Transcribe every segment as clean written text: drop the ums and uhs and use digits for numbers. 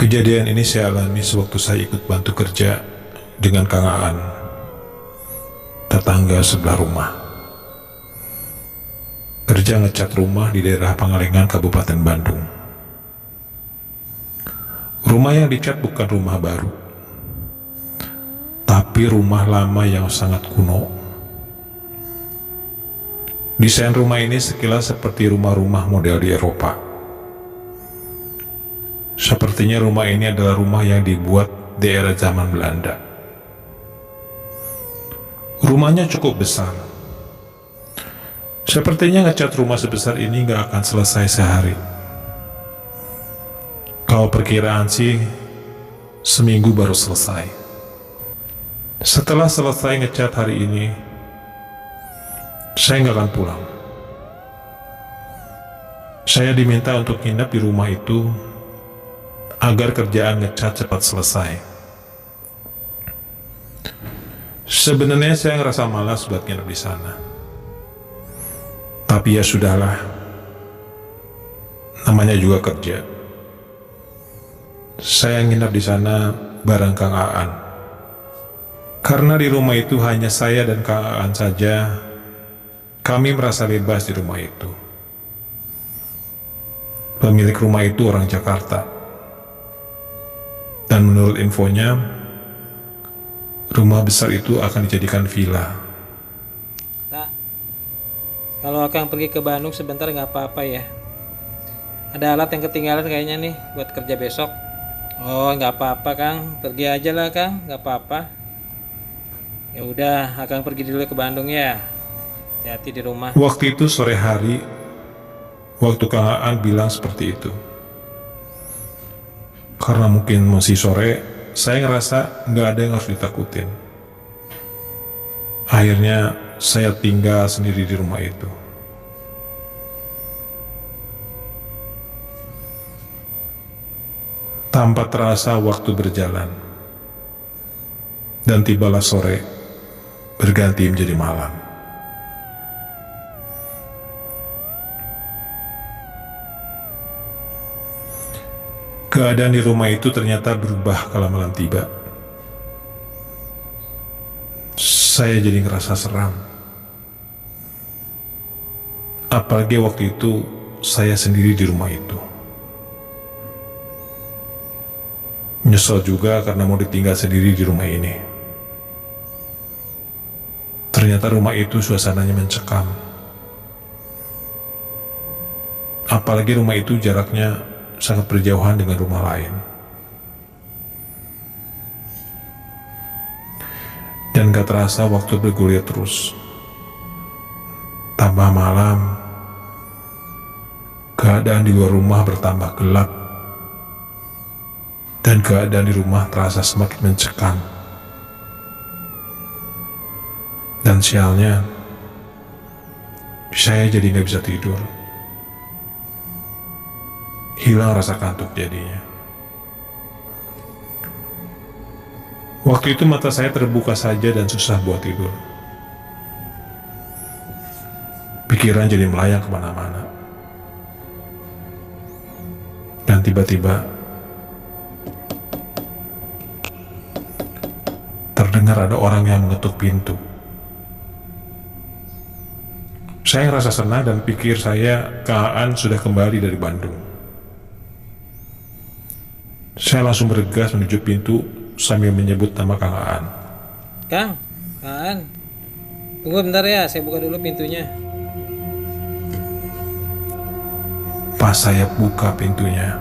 Kejadian ini saya alami sewaktu saya ikut bantu kerja dengan Kang Aan, tetangga sebelah rumah. Kerja ngecat rumah di daerah Pangalengan, Kabupaten Bandung. Rumah yang dicat bukan rumah baru, tapi rumah lama yang sangat kuno. Desain rumah ini sekilas seperti rumah-rumah model di Eropa. Sepertinya rumah ini adalah rumah yang dibuat di era zaman Belanda. Rumahnya cukup besar. Sepertinya ngecat rumah sebesar ini gak akan selesai sehari. Kalau perkiraan sih, seminggu baru selesai. Setelah selesai ngecat hari ini, saya gak akan pulang. Saya diminta untuk nginep di rumah itu agar kerjaan ngecat cepat selesai. Sebenarnya saya ngerasa malas buat nginep di sana. Tapi ya sudahlah. Namanya juga kerja. Saya nginep di sana bareng Kang Aan. Karena di rumah itu hanya saya dan Kang Aan saja, kami merasa bebas di rumah itu. Pemilik rumah itu orang Jakarta. Dan menurut infonya, rumah besar itu akan dijadikan villa. Kak, kalau Akang pergi ke Bandung sebentar nggak apa-apa ya? Ada alat yang ketinggalan kayaknya nih buat kerja besok. Oh, nggak apa-apa Kang, pergi aja lah Kang, nggak apa-apa. Ya udah, Akang pergi dulu ke Bandung ya. Hati-hati di rumah. Waktu itu sore hari, waktu Kang Aan bilang seperti itu. Karena mungkin masih sore, saya ngerasa nggak ada yang harus ditakutin. Akhirnya saya tinggal sendiri di rumah itu. Tanpa terasa waktu berjalan, dan tibalah sore berganti menjadi malam. Keadaan di rumah itu ternyata berubah kala malam tiba. Saya jadi ngerasa seram. Apalagi waktu itu saya sendiri di rumah itu. Nyesel juga karena mau ditinggal sendiri di rumah ini. Ternyata rumah itu suasananya mencekam. Apalagi rumah itu jaraknya sangat berjauhan dengan rumah lain. Dan gak terasa waktu bergulir terus. Tambah malam, keadaan di luar rumah bertambah gelap, dan keadaan di rumah terasa semakin mencekam. Dan sialnya, saya jadi gak bisa tidur. Hilang rasa kantuk jadinya. Waktu itu mata saya terbuka saja dan susah buat tidur. Pikiran jadi melayang kemana-mana. Dan tiba-tiba terdengar ada orang yang mengetuk pintu. Saya ngerasa senang dan pikir saya Kang Aan sudah kembali dari Bandung. Saya langsung bergegas menuju pintu sambil menyebut nama Kang Aan. Kang, Aan, tunggu bentar ya, saya buka dulu pintunya. Pas saya buka pintunya,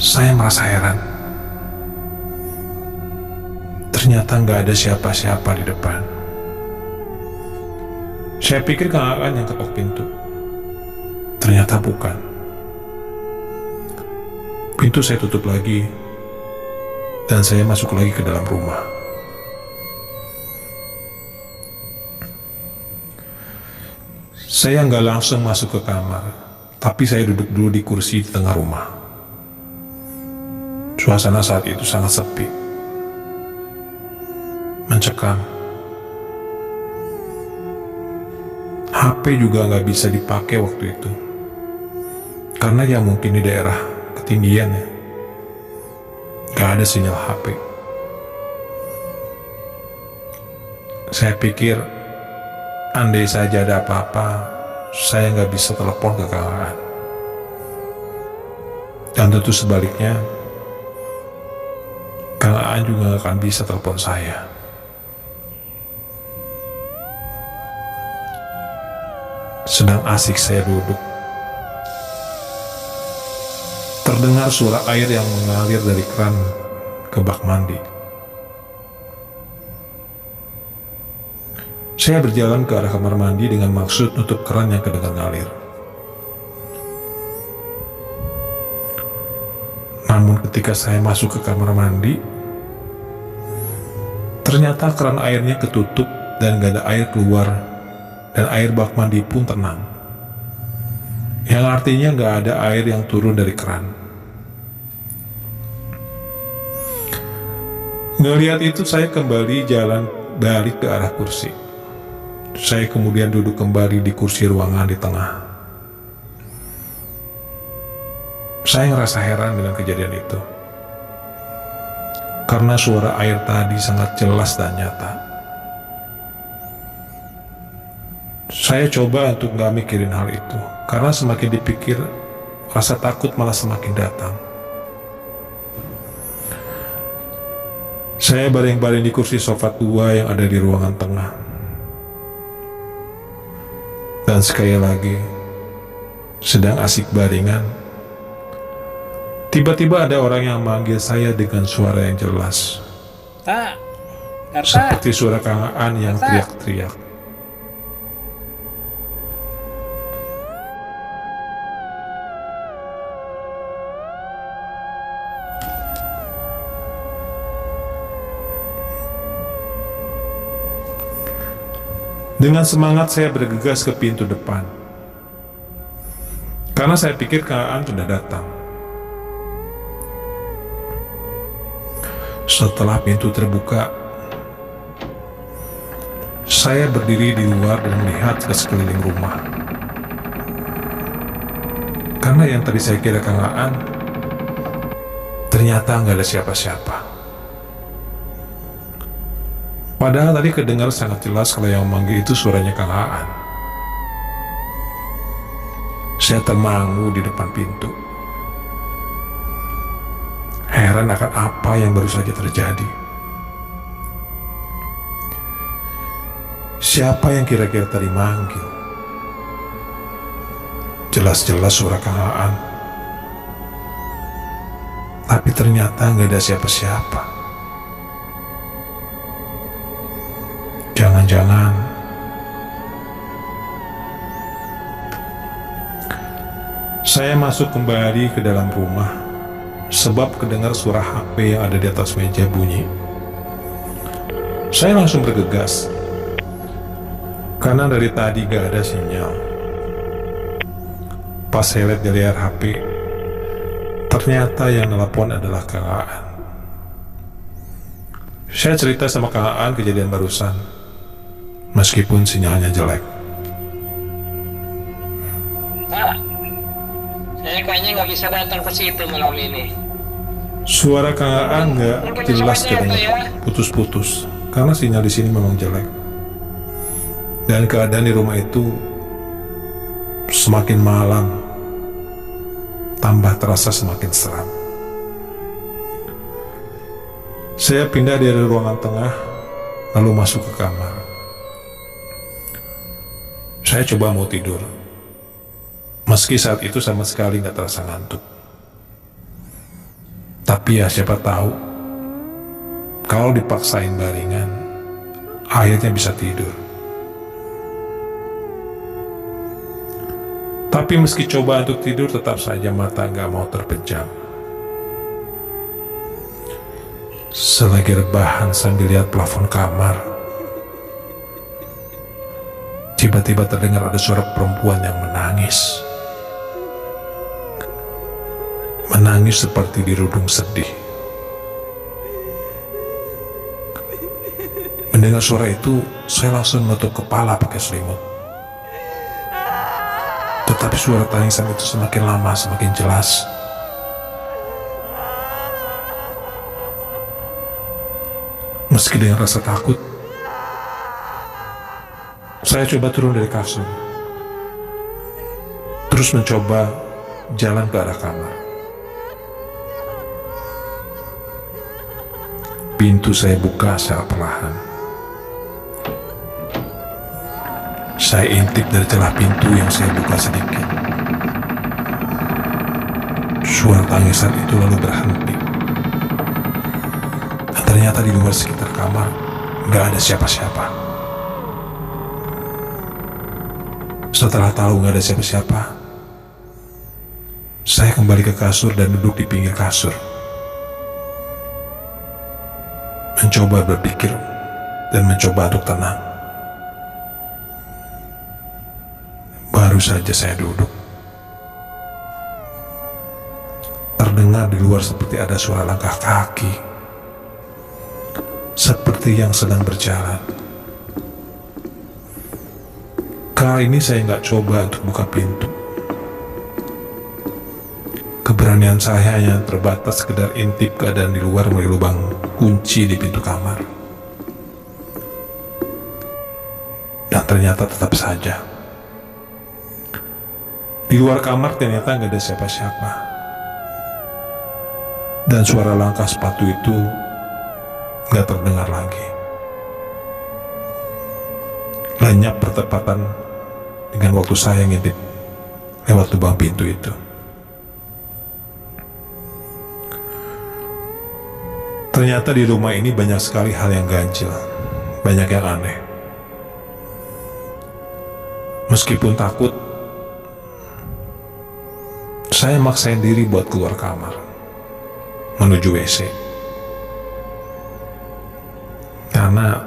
saya merasa heran. Ternyata nggak ada siapa-siapa di depan. Saya pikir Kang Aan yang ketok pintu. Ternyata bukan. Pintu saya tutup lagi, dan saya masuk lagi ke dalam rumah. Saya nggak langsung masuk ke kamar, tapi saya duduk dulu di kursi di tengah rumah. Suasana saat itu sangat sepi, mencekam. HP juga nggak bisa dipakai waktu itu. Karena ya mungkin di daerah ketinggian ya, gak ada sinyal HP. Saya pikir andai saja ada apa-apa, saya gak bisa telepon ke Kang Aan. Dan tentu sebaliknya, Kang Aan juga gak akan bisa telepon saya. Sedang asik saya duduk, terdengar suara air yang mengalir dari keran ke bak mandi. Saya berjalan ke arah kamar mandi dengan maksud nutup keran yang kedengar ngalir. Namun ketika saya masuk ke kamar mandi, ternyata keran airnya ketutup dan gak ada air keluar, dan air bak mandi pun tenang. Yang artinya gak ada air yang turun dari keran. Ngelihat itu saya kembali jalan balik ke arah kursi. Saya kemudian duduk kembali di kursi ruangan di tengah. Saya ngerasa heran dengan kejadian itu, karena suara air tadi sangat jelas dan nyata. Saya coba untuk gak mikirin hal itu, karena semakin dipikir, rasa takut malah semakin datang. Saya baring-baring di kursi sofa tua yang ada di ruangan tengah. Dan sekali lagi, sedang asik baringan, tiba-tiba ada orang yang memanggil saya dengan suara yang jelas. Tak, Karta. Seperti suara Kang Aan yang teriak-teriak. Dengan semangat saya bergegas ke pintu depan, karena saya pikir Kang Aan sudah datang. Setelah pintu terbuka, saya berdiri di luar dan melihat ke sekeliling rumah. Karena yang tadi saya kira Kang Aan, ternyata nggak ada siapa-siapa. Padahal tadi kedengar sangat jelas kalau yang memanggil itu suaranya Kang Aan. Saya termangu di depan pintu, heran akan apa yang baru saja terjadi. Siapa yang kira-kira tadi manggil? Jelas-jelas suara Kang Aan, tapi ternyata nggak ada siapa-siapa. Jangan-jangan saya masuk kembali ke dalam rumah sebab kedengar suara HP yang ada di atas meja bunyi. Saya langsung bergegas karena dari tadi gak ada sinyal. Pas saya lihat di layar HP, ternyata yang nelpon adalah Kang Aan. Saya cerita sama Kang Aan kejadian barusan, meskipun sinyalnya jelek. Pak, saya kayaknya nggak bisa datang ke situ malam ini. Suara Kang Aan nggak jelas kedengar, putus-putus, karena sinyal di sini memang jelek. Dan keadaan di rumah itu semakin malam, tambah terasa semakin seram. Saya pindah dari ruangan tengah, lalu masuk ke kamar. Saya coba mau tidur, meski saat itu sama sekali nggak terasa ngantuk. Tapi ya siapa tahu, kalau dipaksain baringan, akhirnya bisa tidur. Tapi meski coba untuk tidur, tetap saja mata nggak mau terpejam. Selagi rebahan sambil lihat plafon kamar, tiba-tiba terdengar ada suara perempuan yang menangis. Menangis seperti dirudung sedih. Mendengar suara itu, saya langsung menutup kepala pakai selimut. Tetapi suara tangisan itu semakin lama semakin jelas. Meski dengan rasa takut, saya coba turun dari kasur, terus mencoba jalan ke arah kamar. Pintu saya buka secara perlahan. Saya intip dari celah pintu yang saya buka sedikit. Suara tangisan itu lalu berhenti. Dan ternyata di luar sekitar kamar gak ada siapa-siapa. Setelah tahu gak ada siapa-siapa, saya kembali ke kasur dan duduk di pinggir kasur, mencoba berpikir dan mencoba untuk tenang. Baru saja saya duduk, terdengar di luar seperti ada suara langkah kaki, seperti yang sedang berjalan. Kali ini saya nggak coba untuk buka pintu. Keberanian saya hanya terbatas sekedar intip keadaan di luar melalui lubang kunci di pintu kamar. Dan ternyata tetap saja, di luar kamar ternyata nggak ada siapa-siapa. Dan suara langkah sepatu itu nggak terdengar lagi. Lenyap bertepatan dengan waktu saya ngintip lewat lubang pintu itu. Ternyata di rumah ini banyak sekali hal yang ganjil, banyak yang aneh. Meskipun takut, saya maksain diri buat keluar kamar, menuju WC. Karena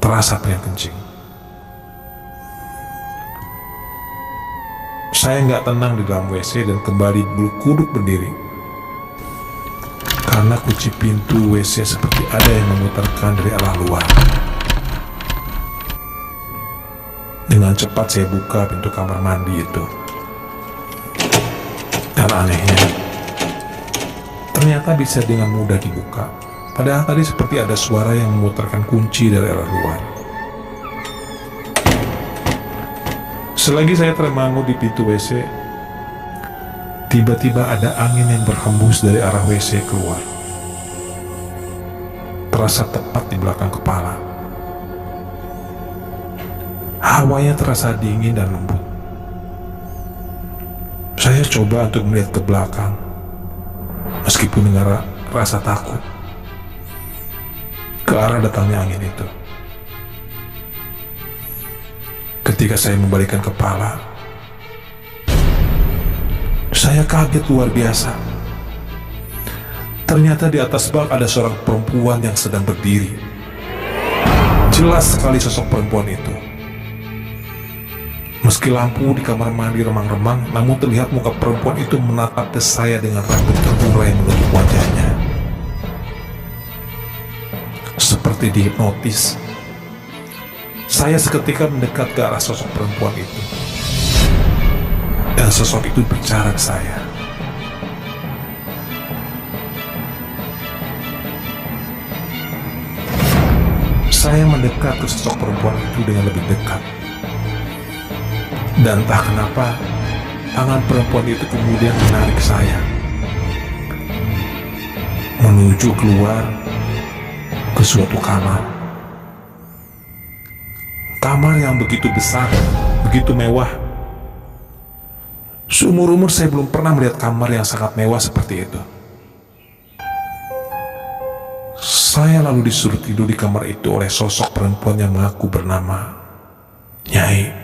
terasa pengen kencing. Saya nggak tenang di dalam WC dan kembali bulu kuduk berdiri. Karena kunci pintu WC seperti ada yang memutarkan dari arah luar. Dengan cepat saya buka pintu kamar mandi itu. Dan anehnya, ternyata bisa dengan mudah dibuka. Padahal tadi seperti ada suara yang memutarkan kunci dari arah luar. Selagi saya termangu di pintu WC, tiba-tiba ada angin yang berhembus dari arah WC keluar. Terasa tepat di belakang kepala. Hawanya terasa dingin dan lembut. Saya coba untuk melihat ke belakang, meskipun dengan rasa takut ke arah datangnya angin itu. Ketika saya membalikkan kepala, saya kaget luar biasa. Ternyata di atas bak ada seorang perempuan yang sedang berdiri. Jelas sekali sosok perempuan itu. Meski lampu di kamar mandi remang-remang, namun terlihat muka perempuan itu menatap ke saya dengan rambut terurai menutup wajahnya. Seperti dihipnotis, saya seketika mendekat ke arah sosok perempuan itu. Dan sosok itu bicara ke saya. Saya mendekat ke sosok perempuan itu dengan lebih dekat. Dan entah kenapa, tangan perempuan itu kemudian menarik saya menuju keluar ke suatu kamar. Kamar yang begitu besar, begitu mewah. Seumur-umur saya belum pernah melihat kamar yang sangat mewah seperti itu. Saya lalu disuruh tidur di kamar itu oleh sosok perempuan yang mengaku bernama Nyai.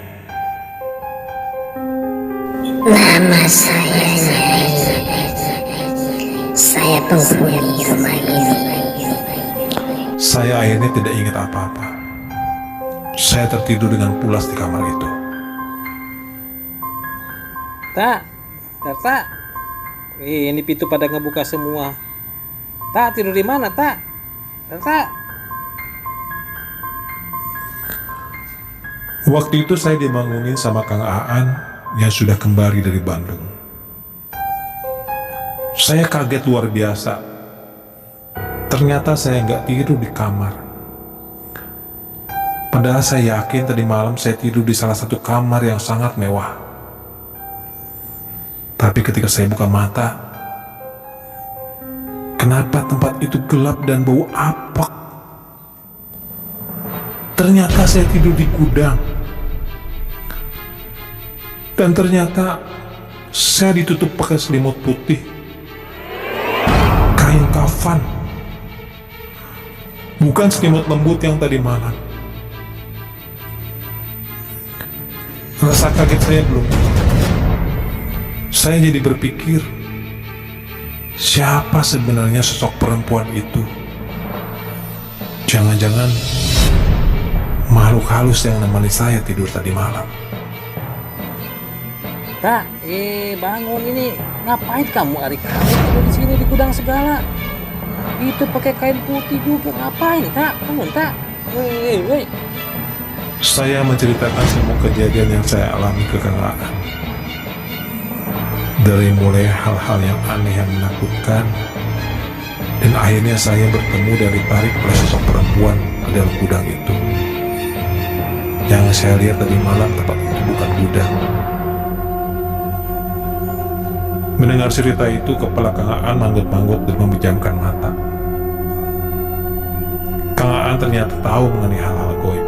Nama saya Nyai. Saya penghuni rumah ini. Saya akhirnya tidak ingat apa-apa. Saya tertidur dengan pulas di kamar itu. Tak, tak. Ini pintu pada ngebuka semua. Tak, tidur di mana, tak? Tak. Waktu itu saya dibangunin sama Kang Aan yang sudah kembali dari Bandung. Saya kaget luar biasa. Ternyata saya nggak tidur di kamar. Padahal saya yakin tadi malam saya tidur di salah satu kamar yang sangat mewah. Tapi ketika saya buka mata, kenapa tempat itu gelap dan bau apek? Ternyata saya tidur di gudang. Dan ternyata saya ditutup pakai selimut putih, kain kafan, bukan selimut lembut yang tadi malam. Rasa kaget saya belum. Saya jadi berpikir, siapa sebenarnya sosok perempuan itu? Jangan-jangan makhluk halus yang menemani saya tidur tadi malam. Tak, bangun ini. Ngapain kamu hari-hari tidur di sini di gudang segala? Itu pakai kain putih juga. Ngapain, Tak? Bangun, Tak. Woi. Saya menceritakan semua kejadian yang saya alami ke Kang Aan. Dari mulai hal-hal yang aneh yang menakutkan, dan akhirnya saya bertemu dan ditarik oleh sosok perempuan ke dalam gudang itu. Yang saya lihat tadi malam tempat itu bukan gudang. Mendengar cerita itu, kepala Kang Aan manggut-manggut dan memejamkan mata. Kang Aan ternyata tahu mengenai hal-hal goib.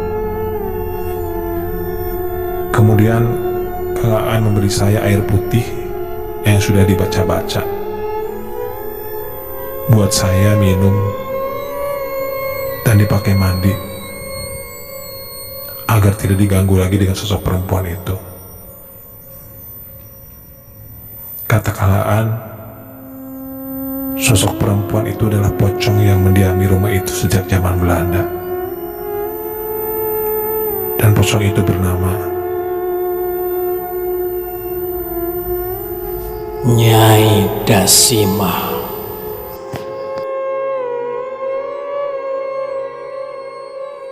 Kemudian Kang Aan memberi saya air putih yang sudah dibaca-baca buat saya minum dan dipakai mandi agar tidak diganggu lagi dengan sosok perempuan itu. Kata Kang Aan, sosok perempuan itu adalah pocong yang mendiami rumah itu sejak zaman Belanda. Dan pocong itu bernama Nyai Dasimah.